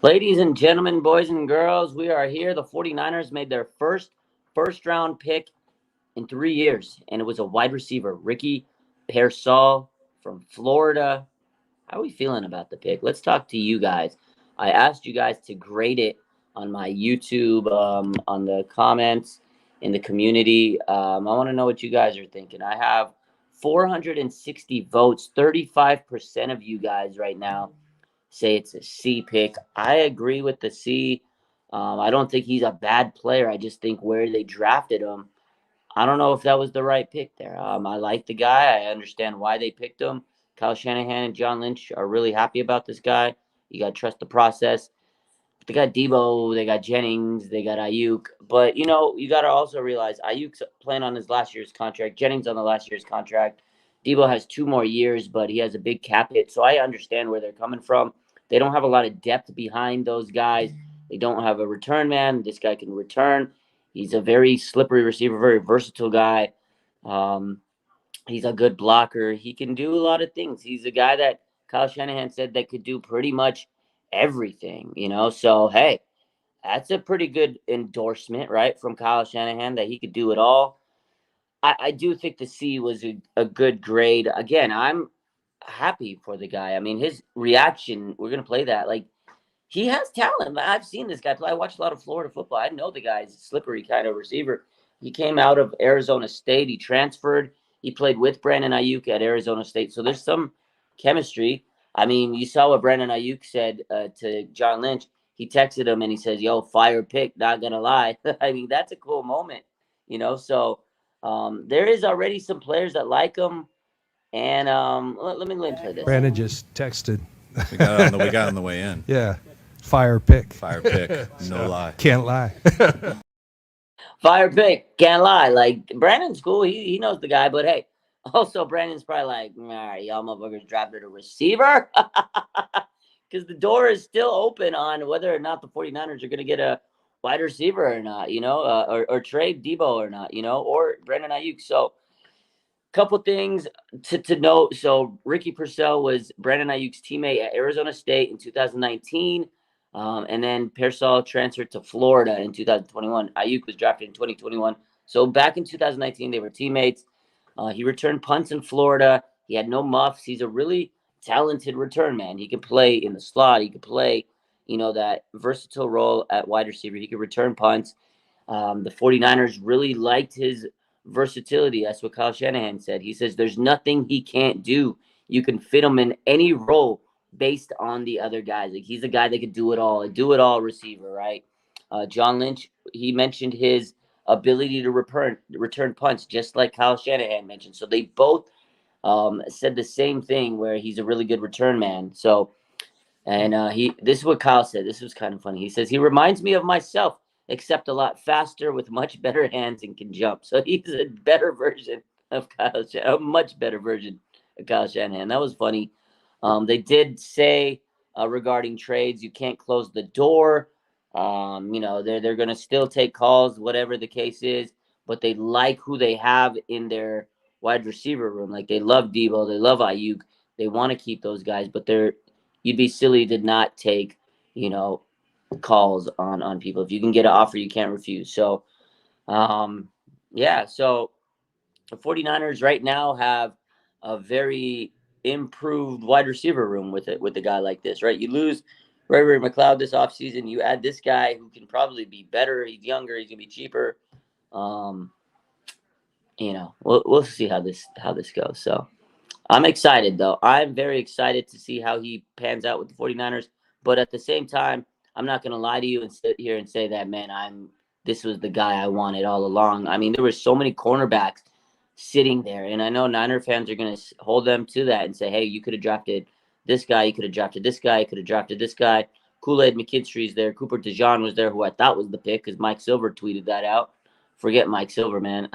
Ladies and gentlemen, boys and girls, we are here. The 49ers made their first round pick in 3 years, and it was a wide receiver, Ricky Pearsall from Florida. How are we feeling about the pick? Let's talk to you guys. I asked you guys to grade it on my YouTube, on the comments in the community. I want to know what you guys are thinking. I have 460 votes. 35% of you guys right now say it's a C pick. I agree with the C. I don't think he's a bad player. I just think where they drafted him, I don't know if that was the right pick there. I like the guy. I understand why they picked him. Kyle Shanahan and John Lynch are really happy about this guy. You got to trust the process. They got Debo, they got Jennings, they got Ayuk. But, you got to also realize Ayuk's playing on his last year's contract. Jennings on the last year's contract. Debo has 2 more years, but he has a big cap hit. So I understand where they're coming from. They don't have a lot of depth behind those guys. They don't have a return man. This guy can return. He's a very slippery receiver, very versatile guy. Um, he's a good blocker. He can do a lot of things. He's a guy that Kyle Shanahan said that could do pretty much everything. So, hey, that's a pretty good endorsement, right, from Kyle Shanahan that he could do it all. I do think the C was a good grade. Again, I'm happy for the guy. I mean, his reaction, we're going to play that. Like, he has talent. I've seen this guy play. I watch a lot of Florida football. I know the guy's a slippery kind of receiver. He came out of Arizona State. He transferred. He played with Brandon Ayuk at Arizona State. So there's some chemistry. I mean, you saw what Brandon Ayuk said to John Lynch. He texted him and he says, "Yo, fire pick, not going to lie." I mean, that's a cool moment. So there is already some players that like him. And let me play this. Brandon just texted. We got on the way in. Yeah. Fire pick. Fire pick. No lie. Can't lie. Fire pick, can't lie. Like, Brandon's cool. He knows the guy, but hey, also Brandon's probably like, all right, y'all motherfuckers drafted a receiver. Because the door is still open on whether or not the 49ers are going to get a wide receiver or not, or trade Debo or not, or Brandon Ayuk. So, couple things to note. So Ricky Pearsall was Brandon Ayuk's teammate at Arizona State in 2019. And then Pearsall transferred to Florida in 2021. Ayuk was drafted in 2021. So back in 2019, they were teammates. He returned punts in Florida. He had no muffs. He's a really talented return man. He can play in the slot. He could play, that versatile role at wide receiver. He could return punts. The 49ers really liked his versatility. That's what Kyle Shanahan said. He says there's nothing he can't do. You can fit him in any role based on the other guys. Like, he's a guy that could do it all, receiver, right? John Lynch, he mentioned his ability to return punts, just like Kyle Shanahan mentioned. So they both said the same thing, where he's a really good return man. So, and this is what Kyle said. This was kind of funny. He says he reminds me of myself, except a lot faster with much better hands and can jump. So he's a better version of Kyle Shanahan, a much better version of Kyle Shanahan. That was funny. They did say regarding trades, you can't close the door. They're going to still take calls, whatever the case is, but they like who they have in their wide receiver room. Like, they love Debo, they love Ayuk, they want to keep those guys, but you'd be silly to not take, calls on people. If you can get an offer, you can't refuse. So, so the 49ers right now have a very improved wide receiver room with a guy like this, right? You lose Ray McLeod this offseason. You add this guy who can probably be better. He's younger. He's going to be cheaper. We'll see how this goes. So I'm excited, though. I'm very excited to see how he pans out with the 49ers. But at the same time, I'm not going to lie to you and sit here and say that, man, this was the guy I wanted all along. I mean, there were so many cornerbacks sitting there, and I know Niner fans are going to hold them to that and say, hey, you could have drafted this guy, you could have drafted this guy, you could have drafted this guy. Kool-Aid McKinstry's there. Cooper DeJean was there, who I thought was the pick because Mike Silver tweeted that out. Forget Mike Silver, man.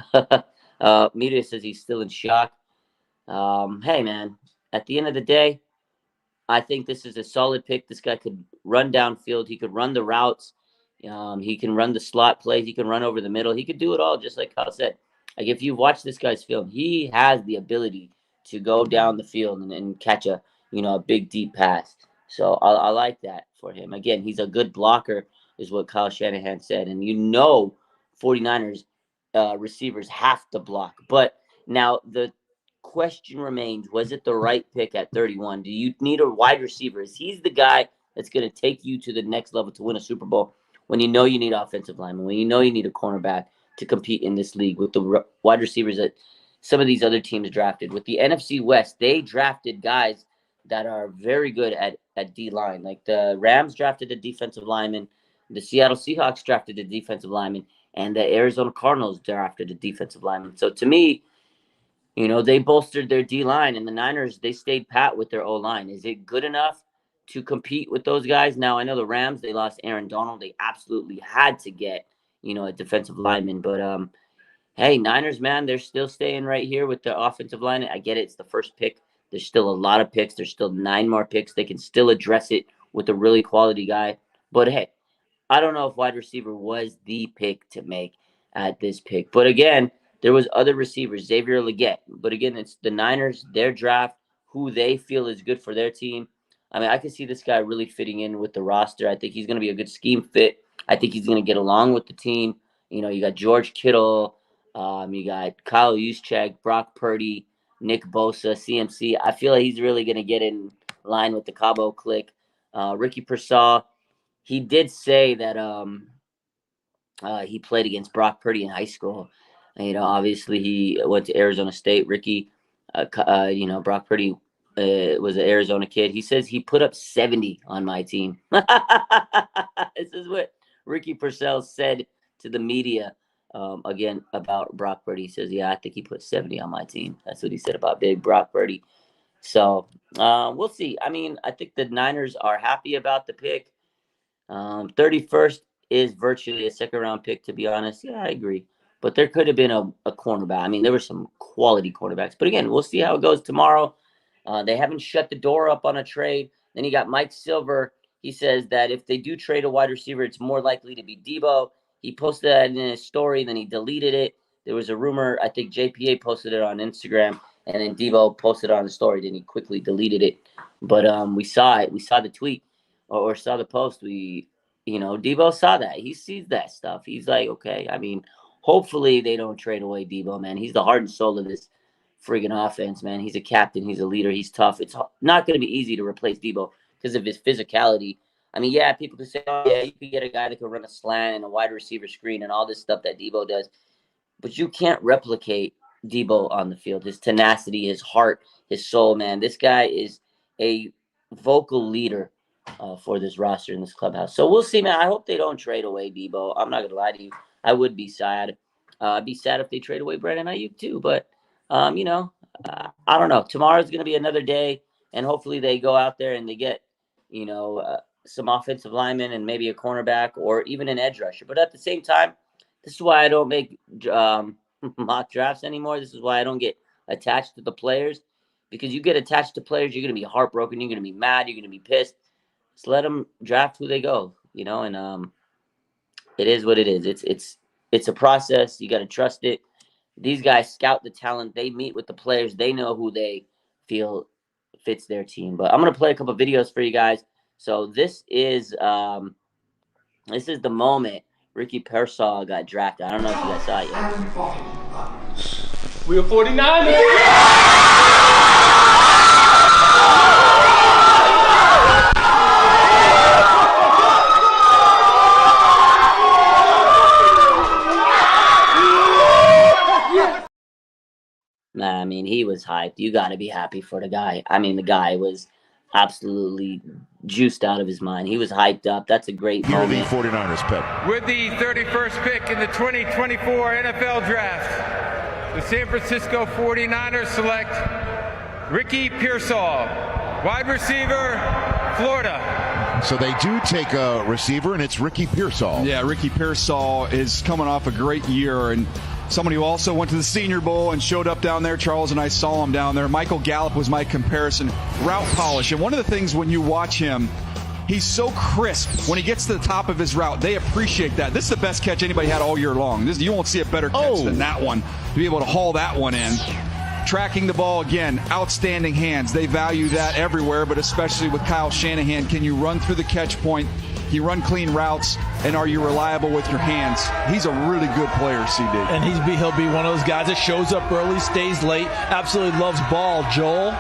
Media says he's still in shock. Hey, man, at the end of the day, I think this is a solid pick. This guy could run downfield. He could run the routes. He can run the slot plays. He can run over the middle. He could do it all, just like Kyle said. Like, if you watch this guy's film, he has the ability to go down the field and catch a big deep pass. So I like that for him. Again, he's a good blocker, is what Kyle Shanahan said. And 49ers receivers have to block. But now the question remains, was it the right pick at 31? Do you need a wide receiver? Is he's the guy that's going to take you to the next level to win a Super Bowl when you know you need offensive linemen, when you know you need a cornerback to compete in this league with the wide receivers that some of these other teams drafted? With the NFC West, they drafted guys that are very good at D-line. Like the Rams drafted a defensive lineman, the Seattle Seahawks drafted a defensive lineman, and the Arizona Cardinals drafted a defensive lineman. So to me, they bolstered their D-line, and the Niners, they stayed pat with their O-line. Is it good enough to compete with those guys? Now, I know the Rams, they lost Aaron Donald. They absolutely had to get, a defensive lineman. But, hey, Niners, man, they're still staying right here with the offensive line. I get it. It's the first pick. There's still a lot of picks. There's still 9 more picks. They can still address it with a really quality guy. But, hey, I don't know if wide receiver was the pick to make at this pick. But, again, there was other receivers, Xavier Legette. But, again, it's the Niners, their draft, who they feel is good for their team. I mean, I can see this guy really fitting in with the roster. I think he's going to be a good scheme fit. I think he's going to get along with the team. You got George Kittle. You got Kyle Juszczyk, Brock Purdy, Nick Bosa, CMC. I feel like he's really going to get in line with the Cabo clique. Ricky Pearsall, he did say that he played against Brock Purdy in high school. Obviously he went to Arizona State. Ricky, Brock Purdy was an Arizona kid. He says he put up 70 on my team. This is what Ricky Pearsall said to the media. Again, about Brock Purdy. He says, yeah, I think he put 70 on my team. That's what he said about big Brock Purdy. So we'll see. I mean, I think the Niners are happy about the pick. 31st is virtually a second-round pick, to be honest. Yeah, I agree. But there could have been a cornerback. I mean, there were some quality quarterbacks. But again, we'll see how it goes tomorrow. They haven't shut the door up on a trade. Then you got Mike Silver. He says that if they do trade a wide receiver, it's more likely to be Debo. He posted that in his story, then he deleted it. There was a rumor, I think JPA posted it on Instagram, and then Debo posted it on the story, then he quickly deleted it. But we saw it. We saw the tweet or saw the post. Debo saw that. He sees that stuff. He's like, okay, I mean, hopefully they don't trade away Debo, man. He's the heart and soul of this friggin' offense, man. He's a captain. He's a leader. He's tough. It's not going to be easy to replace Debo because of his physicality. I mean, yeah, people could say, oh, yeah, you could get a guy that could run a slant and a wide receiver screen and all this stuff that Debo does. But you can't replicate Debo on the field. His tenacity, his heart, his soul, man. This guy is a vocal leader for this roster in this clubhouse. So we'll see, man. I hope they don't trade away Debo. I'm not going to lie to you. I would be sad. I'd be sad if they trade away Brandon Ayuk too. But, I don't know. Tomorrow's going to be another day, and hopefully they go out there and they get, some offensive linemen and maybe a cornerback or even an edge rusher. But at the same time, this is why I don't make mock drafts anymore. This is why I don't get attached to the players, because you get attached to players, you're going to be heartbroken. You're going to be mad. You're going to be pissed. Just let them draft who they go, and it is what it is. It's a process. You got to trust it. These guys scout the talent. They meet with the players. They know who they feel fits their team. But I'm going to play a couple videos for you guys. So this is the moment Ricky Pearsall got drafted. I don't know if you guys saw it yet. We are 49ers. Nah, I mean, he was hyped. You got to be happy for the guy. I mean, the guy was absolutely juiced out of his mind. He was hyped up. That's a great moment. Here are the 49ers pick. With the 31st pick in the 2024 NFL Draft, the San Francisco 49ers select Ricky Pearsall, wide receiver, Florida. So they do take a receiver, and it's Ricky Pearsall. Yeah, Ricky Pearsall is coming off a great year, and somebody who also went to the Senior Bowl and showed up down there. Charles and I saw him down there. Michael Gallup was my comparison. Route polish. And one of the things when you watch him, he's so crisp. When he gets to the top of his route, they appreciate that. This is the best catch anybody had all year long. You won't see a better catch than that one, to be able to haul that one in. Tracking the ball, again, outstanding hands. They value that everywhere, but especially with Kyle Shanahan. Can you run through the catch point? Can you run clean routes? And are you reliable with your hands? He's a really good player, CD. And he'll be one of those guys that shows up early, stays late, absolutely loves ball. Joel,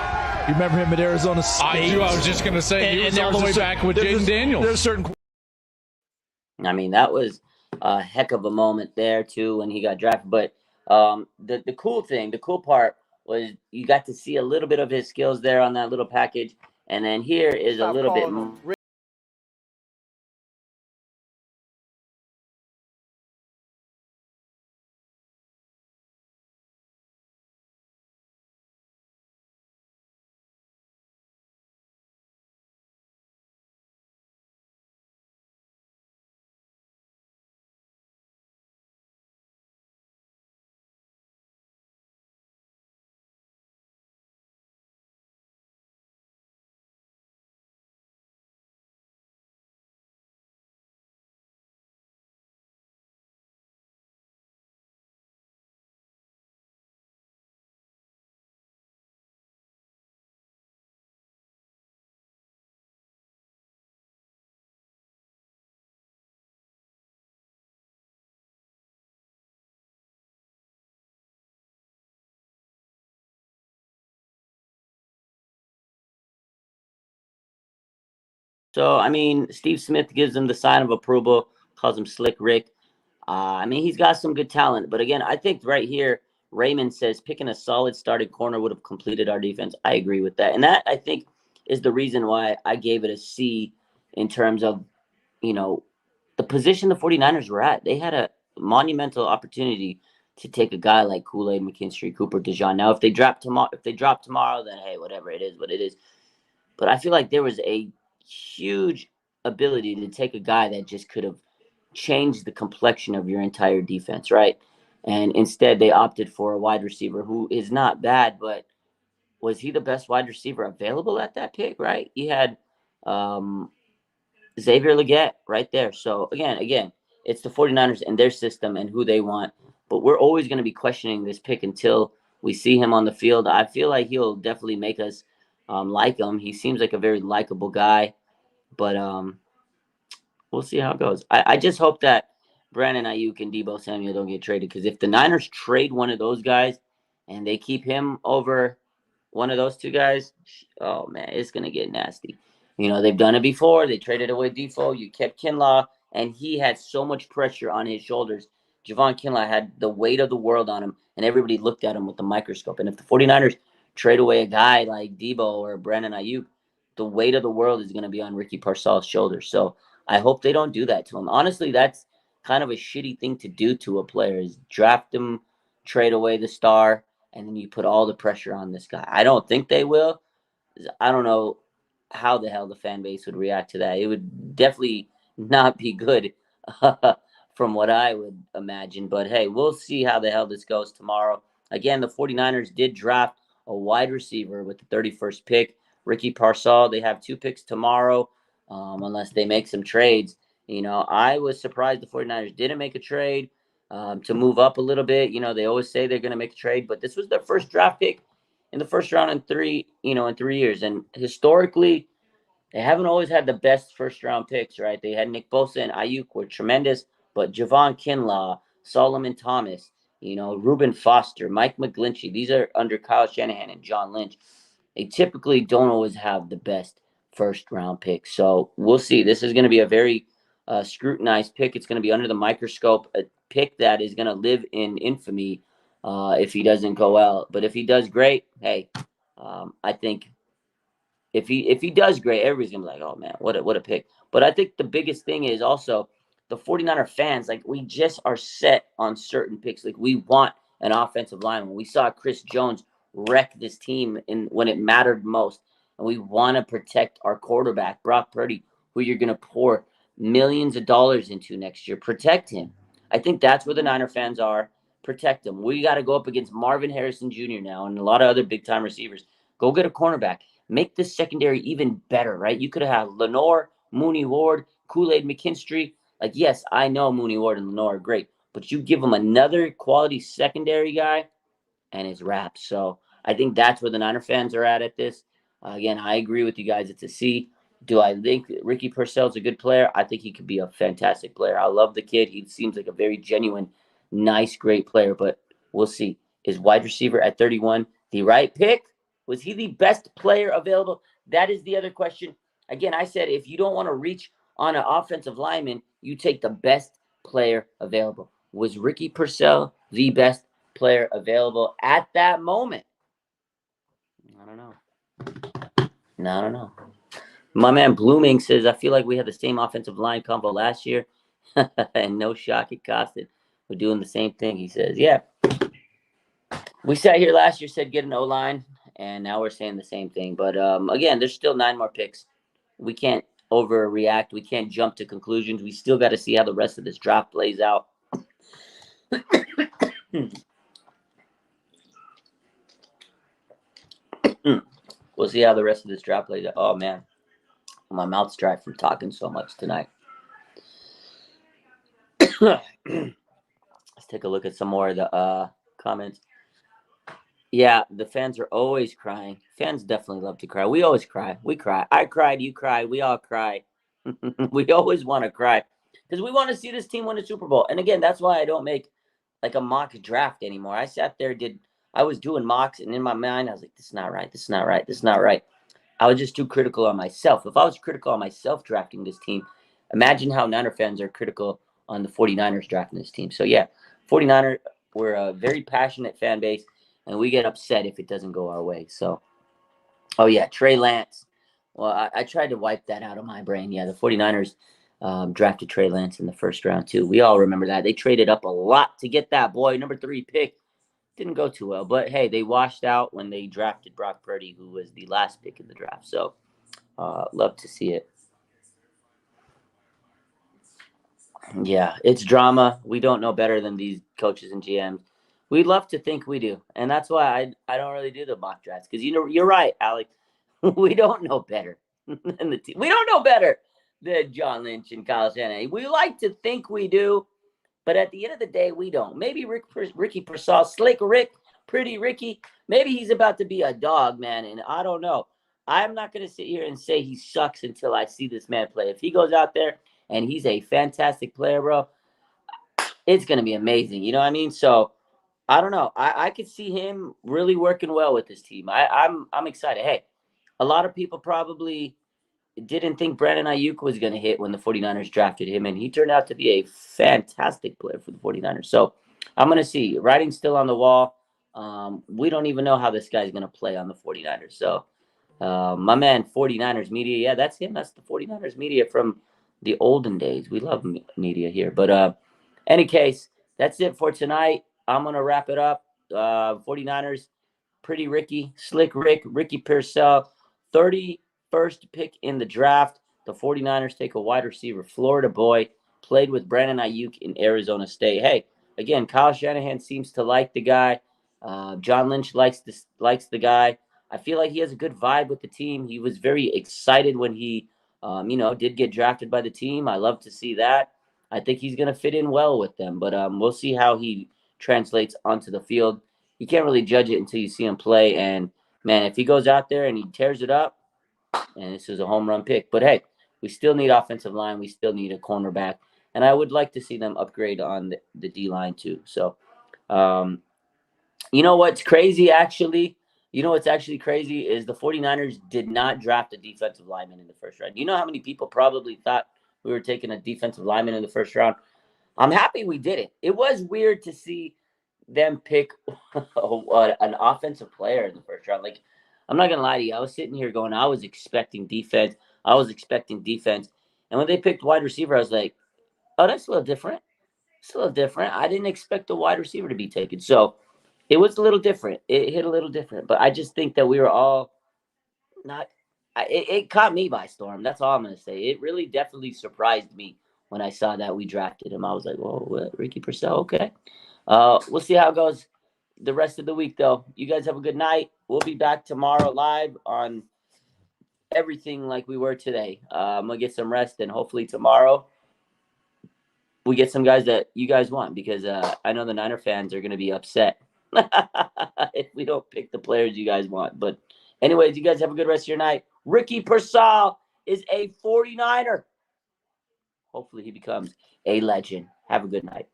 you remember him at Arizona State? I do. I was just going to say, he was all the way back with Jaden Daniels. There's certain. I mean, that was a heck of a moment there, too, when he got drafted. But the cool part was you got to see a little bit of his skills there on that little package. And then here is a little bit more. So, I mean, Steve Smith gives him the sign of approval, calls him Slick Rick. I mean, he's got some good talent. But again, I think right here, Raymond says picking a solid starting corner would have completed our defense. I agree with that. And that, I think, is the reason why I gave it a C in terms of, the position the 49ers were at. They had a monumental opportunity to take a guy like Kool-Aid, McKinstry, Cooper, DeJean. Now, if they drop tomorrow, then, hey, whatever, it is what it is. But I feel like there was a huge ability to take a guy that just could have changed the complexion of your entire defense, right? And instead, they opted for a wide receiver who is not bad, but was he the best wide receiver available at that pick, right? He had Xavier Legette right there. So, again, it's the 49ers and their system and who they want. But we're always going to be questioning this pick until we see him on the field. I feel like he'll definitely make us like him. He seems like a very likable guy. But we'll see how it goes. I just hope that Brandon Ayuk and Deebo Samuel don't get traded, because if the Niners trade one of those guys and they keep him over one of those two guys, oh, man, it's going to get nasty. They've done it before. They traded away Defoe. You kept Kinlaw, and he had so much pressure on his shoulders. Javon Kinlaw had the weight of the world on him, and everybody looked at him with the microscope. And if the 49ers trade away a guy like Deebo or Brandon Ayuk, the weight of the world is going to be on Ricky Pearsall's shoulders. So I hope they don't do that to him. Honestly, that's kind of a shitty thing to do to a player, is draft him, trade away the star, and then you put all the pressure on this guy. I don't think they will. I don't know how the hell the fan base would react to that. It would definitely not be good from what I would imagine. But, hey, we'll see how the hell this goes tomorrow. Again, the 49ers did draft a wide receiver with the 31st pick, Ricky Pearsall. They have 2 picks tomorrow, unless they make some trades. I was surprised the 49ers didn't make a trade to move up a little bit. They always say they're going to make a trade, but this was their first draft pick in the first round in 3 years. And historically, they haven't always had the best first round picks, right? They had Nick Bosa and Ayuk were tremendous, but Javon Kinlaw, Solomon Thomas, Reuben Foster, Mike McGlinchey, these are under Kyle Shanahan and John Lynch. They typically don't always have the best first round picks. So we'll see. This is going to be a very scrutinized pick. It's going to be under the microscope, a pick that is going to live in infamy if he doesn't go well. But if he does great, hey, I think if he does great, everybody's going to be like, oh, man, what a pick. But I think the biggest thing is also the 49er fans, like, we just are set on certain picks. Like, we want an offensive lineman. We saw Chris Jones wreck this team when it mattered most. And we want to protect our quarterback, Brock Purdy, who you're going to pour millions of dollars into next year. Protect him. I think that's where the Niner fans are. Protect him. We got to go up against Marvin Harrison Jr. now and a lot of other big-time receivers. Go get a cornerback. Make this secondary even better, right? You could have had Lenore, Mooney Ward, Kool-Aid McKinstry. Like, yes, I know Mooney Ward and Lenore are great, but you give them another quality secondary guy, and it's wraps. So I think that's where the Niner fans are at this. Again, I agree with you guys. It's a C. Do I think Ricky Pearsall's a good player? I think he could be a fantastic player. I love the kid. He seems like a very genuine, nice, great player, but we'll see. Is wide receiver at 31 the right pick? Was he the best player available? That is the other question. Again, I said if you don't want to reach on an offensive lineman, you take the best player available. Was Ricky Pearsall the best player available at that moment? I don't know. No, I don't know. My man Blooming says, I feel like we had the same offensive line combo last year, and no shock it costed. We're doing the same thing, he says. Yeah. We sat here last year, said get an O-line, and now we're saying the same thing. But, again, there's still 9 more picks. We can't overreact. We can't jump to conclusions. We still got to see how the rest of this draft plays out. We'll see how the rest of this draft plays out. Oh, man. My mouth's dry from talking so much tonight. Let's take a look at some more of the comments. Yeah, the fans are always crying. Fans definitely love to cry. We always cry. We cry. I cried. You cried. We all cry. We always want to cry because we want to see this team win a Super Bowl. And again, that's why I don't make like a mock draft anymore. I sat there, I was doing mocks, and in my mind, I was like, this is not right. This is not right. This is not right. I was just too critical on myself. If I was critical on myself drafting this team, imagine how Niner fans are critical on the 49ers drafting this team. So, yeah, 49ers, we're a very passionate fan base, and we get upset if it doesn't go our way. So, oh, yeah, Trey Lance. Well, I tried to wipe that out of my brain. Yeah, the 49ers drafted Trey Lance in the first round, too. We all remember that. They traded up a lot to get that boy, number 3 pick. Didn't go too well, but hey, they washed out when they drafted Brock Purdy, who was the last pick in the draft. So, love to see it. Yeah, it's drama. We don't know better than these coaches and GMs. We love to think we do, and that's why I don't really do the mock drafts because you're right, Alex. We don't know better than the team. We don't know better than John Lynch and Kyle Shanahan. We like to think we do. But at the end of the day, we don't. Maybe Ricky Pearsall, Slick Rick, Pretty Ricky, maybe he's about to be a dog, man, and I don't know. I'm not going to sit here and say he sucks until I see this man play. If he goes out there and he's a fantastic player, bro, it's going to be amazing. You know what I mean? So, I don't know. I could see him really working well with this team. I'm excited. Hey, a lot of people probably didn't think Brandon Ayuk was going to hit when the 49ers drafted him, and he turned out to be a fantastic player for the 49ers. So I'm going to see. Writing's still on the wall. We don't even know how this guy's going to play on the 49ers. So my man, 49ers Media, yeah, that's him. That's the 49ers Media from the olden days. We love media here. But any case, that's it for tonight. I'm going to wrap it up. 49ers, Pretty Ricky, Slick Rick, Ricky Pearsall, 31st pick in the draft. The 49ers take a wide receiver, Florida boy, played with Brandon Ayuk in Arizona State. Hey, again, Kyle Shanahan seems to like the guy. John Lynch likes the guy. I feel like he has a good vibe with the team. He was very excited when he, did get drafted by the team. I love to see that. I think he's going to fit in well with them, but we'll see how he translates onto the field. You can't really judge it until you see him play. And, man, if he goes out there and he tears it up, and this is a home run pick. But, hey, we still need offensive line. We still need a cornerback. And I would like to see them upgrade on the D-line too. So, you know what's crazy, actually? You know what's actually crazy is the 49ers did not draft a defensive lineman in the first round. You know how many people probably thought we were taking a defensive lineman in the first round? I'm happy we didn't. It was weird to see them pick an offensive player in the first round. Like, I'm not going to lie to you. I was sitting here going, I was expecting defense. And when they picked wide receiver, I was like, oh, that's a little different. It's a little different. I didn't expect the wide receiver to be taken. So it was a little different. It hit a little different. But I just think that we were all not – it caught me by storm. That's all I'm going to say. It really definitely surprised me when I saw that we drafted him. I was like, whoa, Ricky Pearsall, okay. We'll see how it goes the rest of the week, though. You guys have a good night. We'll be back tomorrow live on everything like we were today. I'm going to get some rest, and hopefully tomorrow we get some guys that you guys want because I know the Niner fans are going to be upset. if we don't pick the players you guys want. But anyways, you guys have a good rest of your night. Ricky Pearsall is a 49er. Hopefully he becomes a legend. Have a good night.